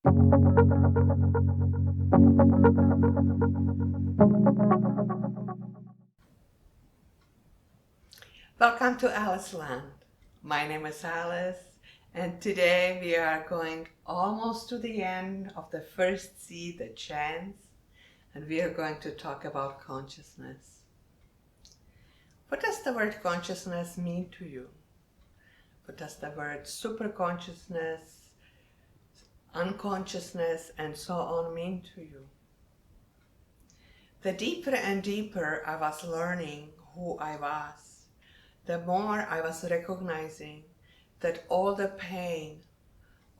Welcome to Aliceland. My name is Alice, and today we are going almost to the end of the first seed, the chance, and we are going to talk about consciousness. What does the word consciousness mean to you? What does the word superconsciousness, unconsciousness, and so on mean to you? The deeper and deeper I was learning who I was, the more I was recognizing that all the pain,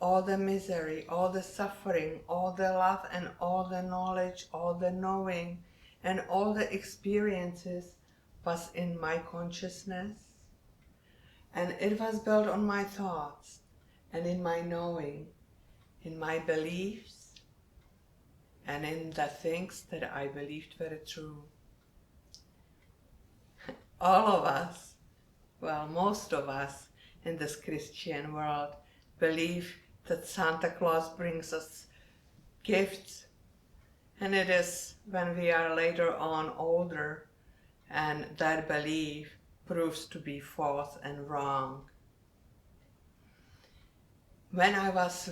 all the misery, all the suffering, all the love and all the knowledge, all the knowing and all the experiences was in my consciousness. And it was built on my thoughts and in my knowing, in my beliefs and in the things that I believed were true. All of us, well, most of us in this Christian world believe that Santa Claus brings us gifts, and it is when we are later on older and that belief proves to be false and wrong. When I was,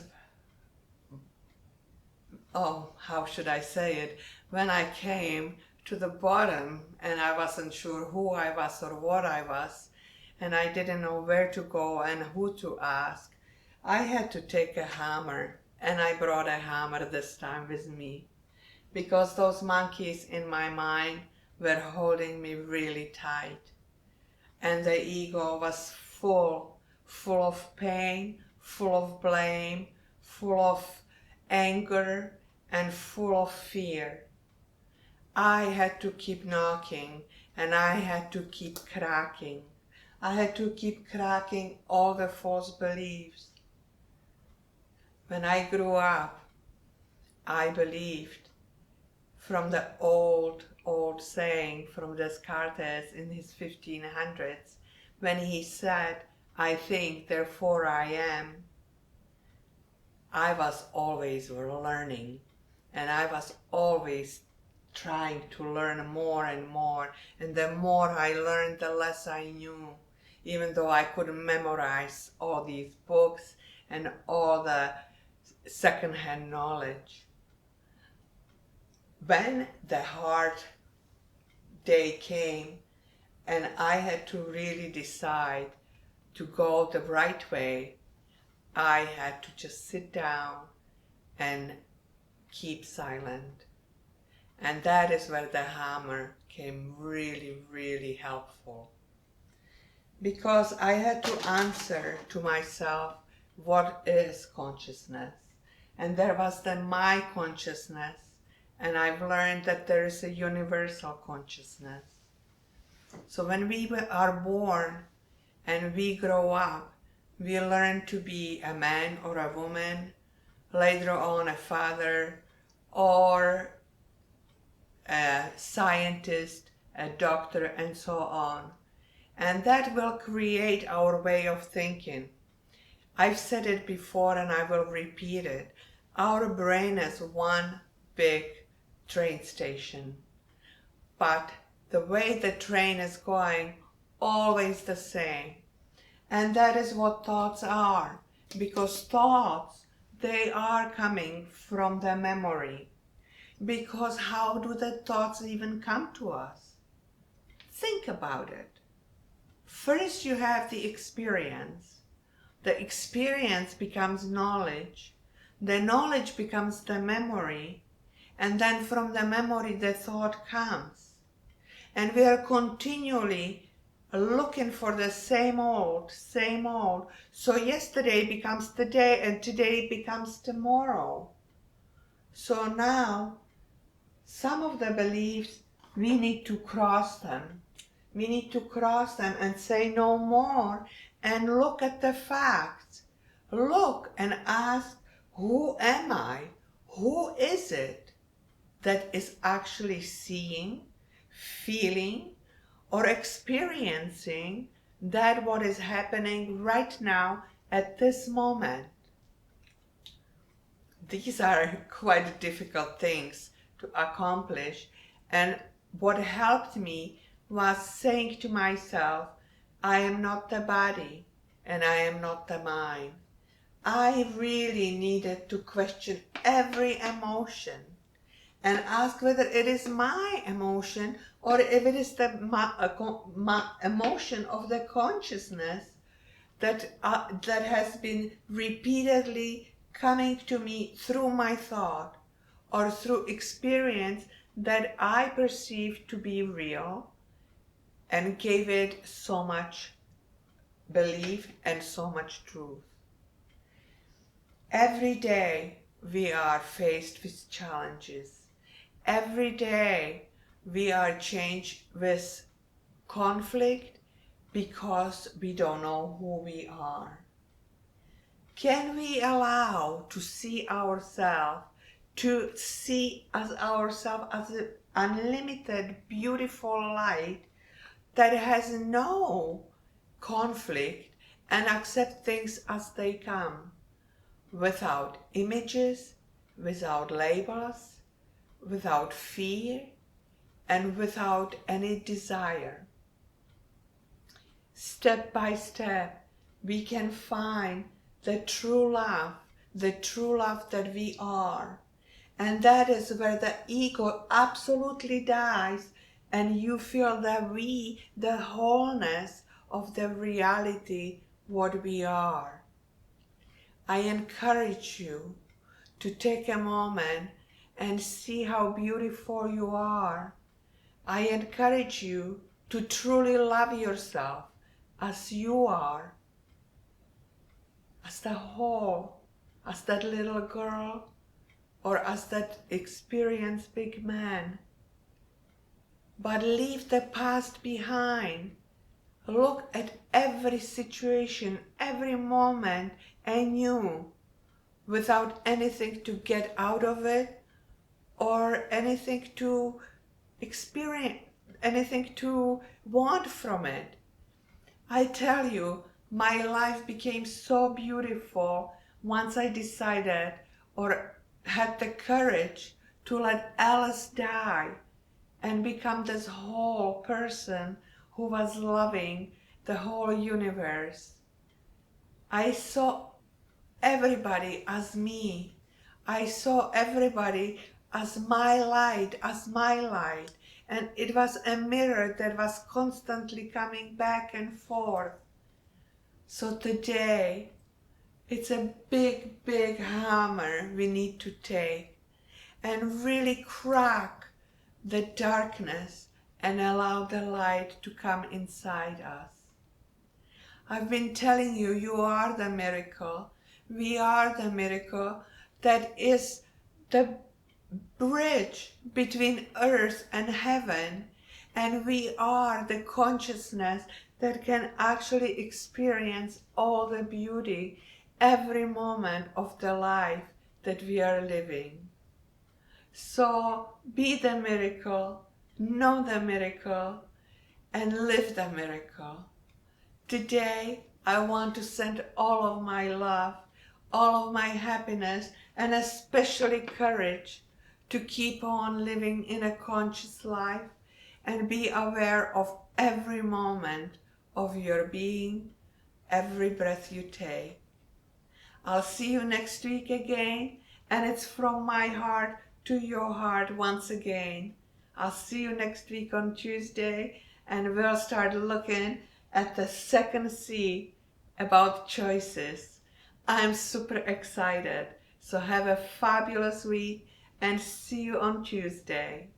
how should I say it? When I came to the bottom and I wasn't sure who I was or what I was, and I didn't know where to go and who to ask, I had to take a hammer, and I brought a hammer this time with me, because those monkeys in my mind were holding me really tight, and the ego was full of pain, full of blame, full of anger, and full of fear. I had to keep knocking, and I had to keep cracking. I had to keep cracking all the false beliefs. When I grew up, I believed from the old saying from Descartes in his 1500s, when he said, I think, therefore I am. I was always learning, and I was always trying to learn more and more, and the more I learned, the less I knew. Even though I could memorize all these books and all the secondhand knowledge. When the hard day came and I had to really decide to go the right way, I had to just sit down and keep silent. And that is where the hammer came really, really helpful. Because I had to answer to myself, what is consciousness? And there was the my consciousness, and I've learned that there is a universal consciousness. So when we are born and we grow up, we learn to be a man or a woman, later on a father, or a scientist, a doctor, and so on. And that will create our way of thinking. I've said it before and I will repeat it. Our brain is one big train station. But the way the train is going, always the same. And that is what thoughts are. Because thoughts, they are coming from the memory. Because how do the thoughts even come to us? Think about it. First you have the experience. The experience becomes knowledge. The knowledge becomes the memory. And then from the memory the thought comes. And we are continually looking for the same old. So yesterday becomes today and today becomes tomorrow. So now some of the beliefs, we need to cross them. We need to cross them and say no more and look at the facts. Look and ask, who am I? Who is it that is actually seeing, feeling, or experiencing that what is happening right now at this moment? these are quite difficult things to accomplish. And what helped me was saying to myself, I am not the body and I am not the mind. I really needed to question every emotion and ask whether it is my emotion or if it is the my emotion of the consciousness that has been repeatedly coming to me through my thought or through experience that I perceived to be real and gave it so much belief and so much truth. Every day we are faced with challenges. Every day we are changed with conflict because we don't know who we are. Can we allow to see ourselves, to see ourselves as an unlimited, beautiful light that has no conflict and accept things as they come, without images, without labels, without fear, and without any desire? Step by step, we can find the true love that we are. And that is where the ego absolutely dies, and you feel the wholeness of the reality, what we are. I encourage you to take a moment and see how beautiful you are. I encourage you to truly love yourself as you are, as the whole, as that little girl, or as that experienced big man. But leave the past behind. Look at every situation, every moment anew, without anything to get out of it or anything to experience, anything to want from it. I tell you, my life became so beautiful once I decided or had the courage to let Alice die and become this whole person who was loving the whole universe. I saw everybody as me. I saw everybody as my light, And it was a mirror that was constantly coming back and forth. So today, it's a big, big hammer we need to take and really crack the darkness and allow the light to come inside us. I've been telling you, you are the miracle. We are the miracle that is the bridge between earth and heaven, and we are the consciousness that can actually experience all the beauty every moment of the life that we are living. So be the miracle, know the miracle, and live the miracle. Today, I want to send all of my love, all of my happiness, and especially courage to keep on living in a conscious life and be aware of every moment of your being, every breath you take. I'll see you next week again, and it's from my heart to your heart once again. I'll see you next week on Tuesday, and we'll start looking at the second C about choices. I'm super excited. So have a fabulous week and see you on Tuesday.